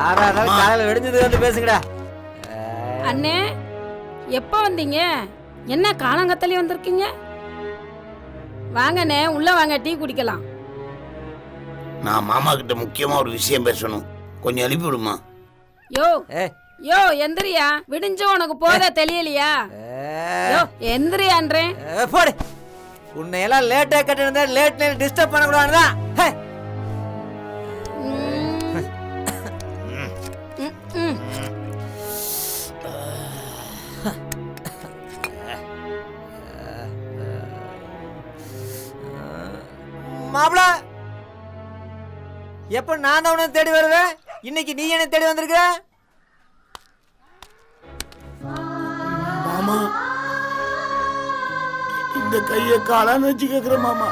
காலையில வெடிஞ்சது வந்து பேசுங்கடா. அண்ணே எப்போ வந்தீங்க? என்ன காலங்கத்தலி வந்திருக்கீங்க? வாங்கண்ணே உள்ள வாங்க, டீ குடிக்கலாம். நான் மாமா கிட்ட முக்கியமா ஒரு விஷயம் பேசணும், கொஞ்சம் எழுப்பி விடுமா? யோ யோ எந்திரியா, விடிஞ்ச உனக்கு போத தெரியலையா? யோ எந்திரியான்றேன். போடு, உன்னை எல்லாம் லேட்டா கட்டிருந்தா லேட் நைட் டிஸ்டர்ப் பண்ணக்கூடாதுதான். மாப்பிள, எப்ப நான் தான் உன்னை தேடி வருவேன், இன்னைக்கு நீ என்ன தேடி வந்திருக்க? மாமா, இந்த கைய காலான்னு வச்சு கேக்குற மாமா.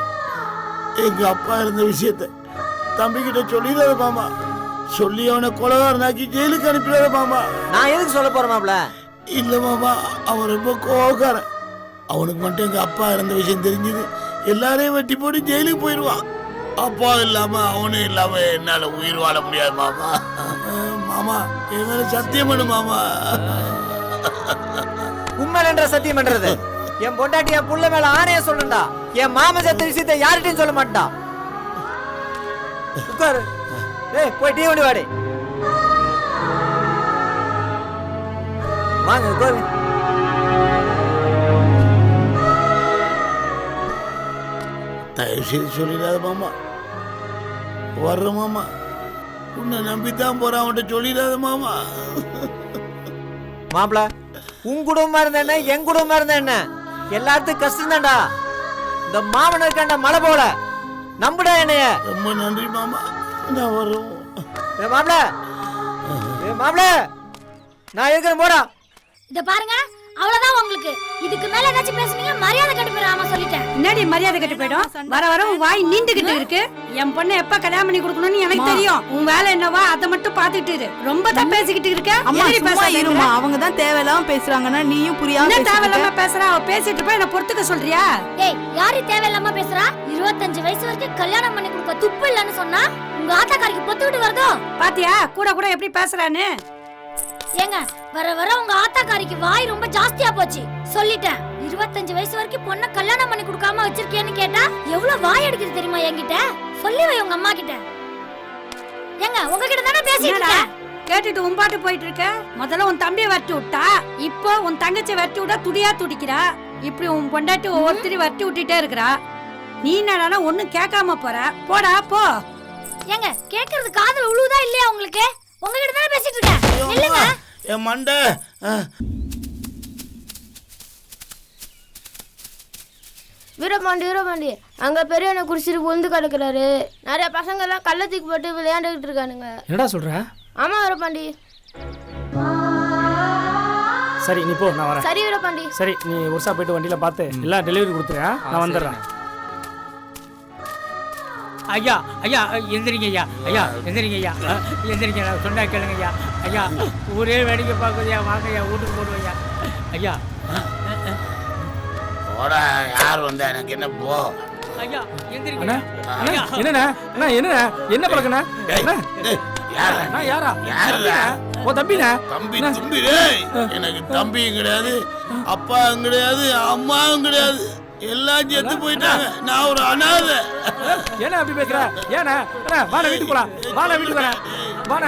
எங்க அப்பா இருந்த விஷயத்த தம்பி கிட்ட சொல்லிடாத மாமா. சொல்லி அவனை கொலகாரனாக்கி ஜெயிலுக்கு அனுப்பிடாத மாமா. நான் எதுக்கு சொல்ல போறேன் மாப்பிள? இல்ல மாமா, அவன் ரொம்ப கோவக்காரன். அவனுக்கு மட்டும் எங்க அப்பா இருந்த விஷயம் தெரிஞ்சது, எல்லாரையும் வெட்டி போட்டு ஜெயிலுக்கு போயிடுவான். அப்பா இல்லாம அவனும் இல்லாம என்னால உயிர் வாழ முடியாது மாமா. மாமா என் மேல சத்தியம் பண்ணு மாமா. உண்மைன்ற சத்தியம் பண்றது? என் பொண்டாட்டி என் புள்ள மேல ஆணைய சொல்லுண்டா. என் மாம செத்த விஷயத்தை யார்கிட்டையும் சொல்ல மாட்டா. உட்காரு. ஏய் போய் டீ கொண்டு வாடி. வாங்க உட்காரு. தயவு செய்து சொல்லிடாத மாமா. வர்ற மாமா, உன்னை நம்பித்தான் போறான், அவன்கிட்ட சொல்லிடாத மாமா. மாப்பிள, உன் குடும்பமா இருந்த என்ன, என் குடும்பமா இருந்த என்ன, எல்லாத்துக்கும் கஷ்டம் தான்டா. இந்த மாமன் இருக்காண்டா மழை போல, நம்புடா என்னைய. ரொம்ப நன்றி மாமா, நான் வர்றோம். மாப்பிள, மாப்பிள, நான் இருக்கிறேன் போடா. இத பாருங்க, அவ்வளவுதான் உங்களுக்கு. இதுக்கு மேல ஏதாச்சும் பேசுனீங்க மரியாதை கெட்டு போயிடும். ஆமா சொல்லிட்டேன். என்னடி மரியாதை கெட்டு போயிடும்? வர வர உன் வாய் நீண்டுகிட்டு இருக்கு. என் பொண்ணை எப்ப கல்யாணம் பண்ணி கொடுக்கணும்னு எனக்கு தெரியும். உன் வேலை என்னவா அதை மட்டும் பாத்துட்டு இரு. ரொம்ப தான் பேசிக்கிட்டு இருக்க. அவங்க தான் தேவையில்லாம பேசுறாங்கன்னா நீயும் புரியாம தேவையில்லாம பேசுறா. அவ பேசிட்டு போய் என்ன பொறுத்துக்க சொல்றியா? ஏய், யாரு தேவையில்லாம பேசுறா? 25 வயசு வரைக்கும் கல்யாணம் பண்ணி கொடுக்க துப்பு இல்லன்னு சொன்னா உங்க ஆத்தாக்காரிக்கு பொத்துக்கிட்டு வருதோ? பாத்தியா கூட கூட எப்படி பேசுறான்னு? ஏங்க, வர வர உங்க ஆத்தாக்காரிக்கு வாய் ரொம்ப ஜாஸ்தியா போச்சு. சொல்லிட்டேன், 25 வயசு வரைக்கும் பொண்ணை கல்யாணம் பண்ணி கொடுக்காம வச்சிருக்கேன்னு கேட்டா எவ்வளவு வாய் அடிக்குது தெரியுமா என்கிட்ட? சொல்லி வை உங்க அம்மா கிட்ட. ஏங்க, உங்ககிட்ட தானே பேசிட்டு இருக்கேன். கேட்டுட்டு உம்பாட்டு போயிட்டு இருக்க. முதல்ல உன் தம்பியை வரட்டி விட்டா, இப்போ உன் தங்கச்சி வரட்டி விட்டா துடியா துடிக்கிறா. இப்படி உன் பொண்டாட்டி ஒவ்வொருத்தரையும் வரட்டி விட்டுட்டே இருக்கிறா. நீ என்னடா ஒண்ணும் கேட்காம போற? போடா போ. ஏங்க, கேக்குறது காதுல உழுவுதா இல்லையா உங்களுக்கு? உங்ககிட்ட தானே பேசிட்டு இருக்கேன். இல்லங்க என் மண்டை. வீரபாண்டி அங்க பெரியவனை குடிச்சிட்டு விழுந்து கிடக்குறாரு. நிறைய பசங்க எல்லாம் கள்ளத்துக்கு போட்டு விளையாண்டுகிட்டு இருக்கானுங்க. என்னடா சொல்ற? ஆமா வீரபாண்டி. சரி நீ போ, நான் வரேன். சரி வீரபாண்டி. சரி, நீ உர்சா போயிட்டு வண்டியில பார்த்து எல்லாம் டெலிவரி கொடுத்துரு, நான் வந்துடுறேன். ஐயா ஐயா எந்திரிங்க ஐயா, ஐயா எந்திரிங்க ஐயா, எந்திரிங்க, நான் சொன்னா கேளுங்க ஐயா. ஐயா ஊரே வேடிக்கை பார்க்குதையா, வாங்க ஐயா வீட்டுக்கு போடுவையா. ஐயா போடா, யார் வந்தா எனக்கு என்ன போ. ஐயா எந்திரிங்க. என்னண்ணா என்னண்ணா என்ன பழக்கண்ணா? யாரா? ஓ தம்பிண்ணா. தம்பி தும்பி டேய். எனக்கு தம்பியும் கிடையாது, அப்பாவும் கிடையாது, அம்மாவும் கிடையாது, எல்லாம் செத்து போயிட்டாங்க. நான் ஒரு அனாதை. ஏன்னா அப்படி பேசுற? ஏன்னா வாட வீட்டுக்கு போலாம், வாட வீட்டுக்கு வரேன்.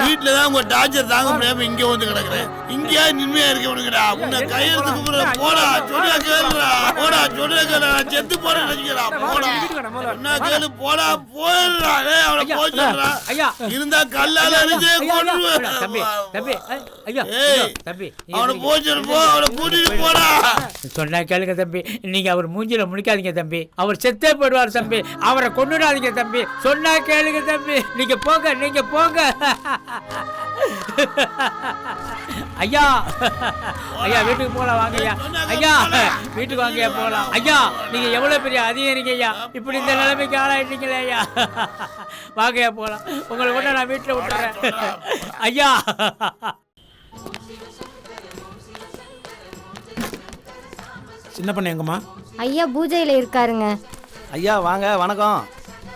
வீட்டுல தான் உங்க டார்ச்சர் தாங்க முடியாம இங்க வந்து கிடக்குறேன். இங்கேயா நிம்மதியா இருக்க விடுங்கடா. உன்னை கையெழுத்து கும்பிடுற. போடா, சொல்ல கேளுடா. போடா, சொல்ல கேளு. செத்து போறேன் நினைக்கிறா. போடா, என்ன கேளு. போடா, போயிடுறா. அவனை போச்சுடா. இருந்தா கல்லால அடிச்சே கொண்டு தம்பி தம்பி ஐயா தம்பி அவனை போச்சு. போ, அவனை கூட்டிட்டு போடா. சொன்னா கேளுங்க தம்பி, நீங்க அவர் மூஞ்சில முடிக்காதீங்க தம்பி. அவர் செத்தே போயிடுவார் தம்பி. அவரை கொண்டுடாதீங்க தம்பி. சொன்னா கேளுங்க தம்பி. நீங்க போங்க, நீங்க போங்க. ஐயா ஐயா வீட்டுக்கு போகலாம், வாங்க ஐயா. ஐயா வீட்டுக்கு வாங்க ஐயா, போகலாம். ஐயா நீங்க எவ்வளவு பெரிய அதிகாரிங்க ஐயா, இப்படி இந்த நிலைமைக்கு ஆளாயிட்டீங்களே ஐயா. வாங்க ஐயா போகலாம். உங்களை கொண்டு நான் வீட்டில் விட்டுறேன் ஐயா. சின்ன பண்ண எங்கம்மா? ஐயா பூஜையில இருக்காருங்க. ஐயா வாங்க, வணக்கம்.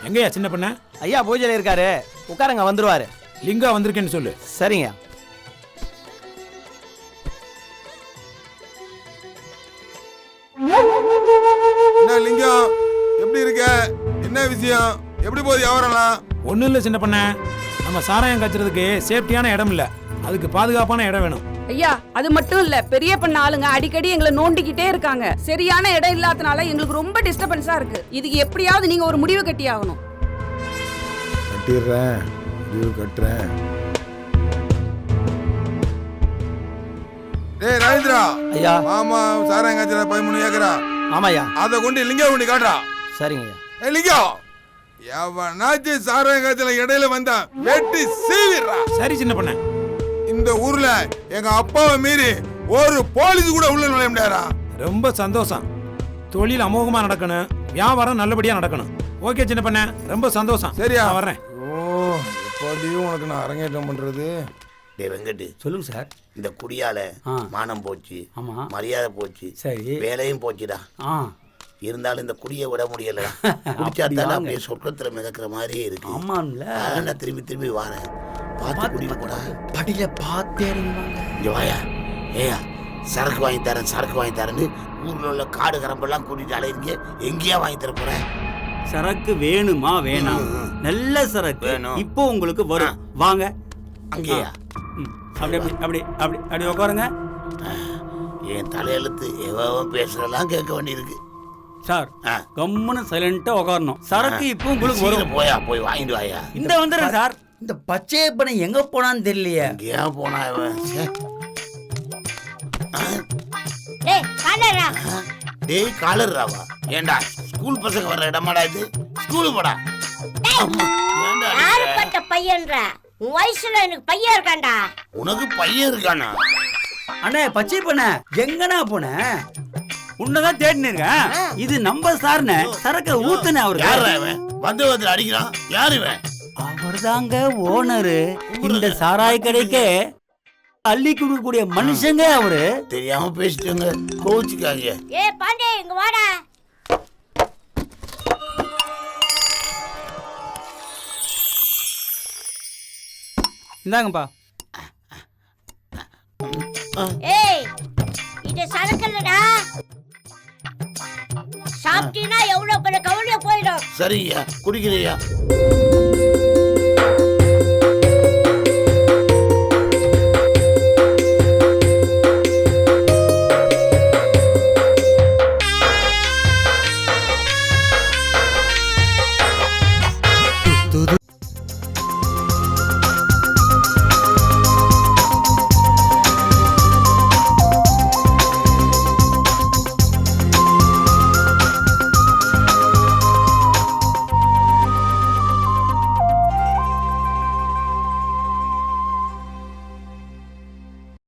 எங்கய்யா சின்ன பண்ண? ஐயா பூஜையில இருக்காரு, உட்காருங்க, வந்துருவாரு. லிங்கா வந்திருக்கேன்னு சொல்லு. சரிங்க. என்ன லிங்கம், எப்படி இருக்க? என்ன விஷயம்? எப்படி போகுது வியாபாரம்லாம்? ஒன்றும் இல்லை சின்ன பண்ண, நம்ம சாராயம் காய்ச்சறதுக்கு சேஃப்டியான இடம் இல்லை, அதுக்கு பாதுகாப்பான இடம் வேணும். ஐயா அது மட்டும் இல்ல, பெரிய பண்ண ஆளுங்க அடிக்கடி எங்களை நோண்டிக்கிட்டே இருக்காங்க. சரியான இடம் இல்லாதனால எங்களுக்கு ரொம்ப டிஸ்டர்பன்ஸா இருக்கு. இதுக்கு எப்படியாவது நீங்க ஒரு முடிவு கட்டி ஆகணும். கட்டிடுறேன், முடிவு கட்டுறேன். டேய் ராஜேந்திரா, ஐயா. மாமா சாராயம் காய்ச்சல 13 ஏக்கரா. ஆமாய்யா. அதை கொண்டு லிங்கம் கொண்டு காட்டுறா. சரிங்க ஐயா. ஏய் லிங்கம், எவனாச்சு சாராயம் காய்ச்சல இடையில வந்தா வெட்டி சீவிடுறா. சரி சின்ன பண்ண. இந்த ஊர்ல எங்க அப்பாவை மீறி ஒரு போலீஸ் கூட உள்ள நுழைய முடியாதா? ரொம்ப சந்தோஷம். தொழில் அமோகமா நடக்கணும், வியாபாரம் நல்லபடியா நடக்கணும். ஓகே சின்ன பண்ண, ரொம்ப சந்தோஷம். சரியா, நான் வர்றேன். ஓ எப்படியும் உனக்கு நான் அரங்கேற்றம் பண்றது. டே வெங்கட்டு, சொல்லுங்க சார். இந்த குடியால மானம் போச்சு, ஆமா, மரியாதை போச்சு, சரி, வேலையும் போச்சுடா. இருந்தாலும் இந்த குடியை விட முடியலடா. குடிச்சாத்தாலும் அப்படியே சொர்க்கத்துல மிதக்கிற மாதிரியே இருக்கு. ஆமாம்ல, அதான் திரும்பி திரும்பி வாரேன். பார்த்து குடிக்க போடா. படியில பார்த்தே இங்க வாயா. ஏயா சரக்கு வாங்கி தரேன், சரக்கு வாங்கி தரேன்னு ஊர்ல உள்ள காடு கரம்பெல்லாம் கூட்டிட்டு அலையிருக்க. எங்கேயா வாங்கி தர போறேன்? சரக்கு வேணுமா? வேணாம். நல்ல சரக்கு வேணும். இப்போ உங்களுக்கு வரும். வாங்க அங்கேயா? அப்படி அப்படி அப்படி அப்படி அப்படி உட்காருங்க. என் தலையெழுத்து எவன் பேசுறதெல்லாம் கேட்க வேண்டியிருக்கு சார். கம்முன்னு சைலண்டா உட்காரணும். சரக்கு இப்போ உங்களுக்கு வரும். போயா, போய் வாங்கிட்டு வாயா. இந்த வந்துடுறேன் சார். இந்த பச்சை பணம் எங்க போனான்னு தெரியலையே. எங்கேயா போனா இவன்? டேய் காலரா. டேய் காலராவா? ஏண்டா ஸ்கூல் பசங்க வர்ற இடமாடா இது? ஸ்கூலு போடா. யாரு பட்ட பையன்ற? உன் வயசுல எனக்கு பையன் இருக்கான்டா. உனக்கு பையன் இருக்கானா? அண்ணே பச்சை பண்ண எங்கண்ணா போன? உன்னதான் தேடினு இருக்கேன். இது நம்ம சார்னே சரக்க ஊத்துனே. அவரு யாரா இவன்? வந்து வந்து அடிக்கிறான். யாரு இவன்? அவர்தாங்க ஓனரு. இந்த சாராய கடைக்கு அள்ளி கொடுக்கக்கூடிய மனுஷங்க அவரு. தெரியாம பேசிட்டோங்க, கோச்சுக்காங்க. ஏ பாண்டே இங்க வாடா. இந்தாங்கப்பா. ஏய் இது சரக்குலடா. சாப்பிட்டீனா எவ்வளவு பெரிய கவலையா போயிடும். சரியா, குடிக்கிறியா?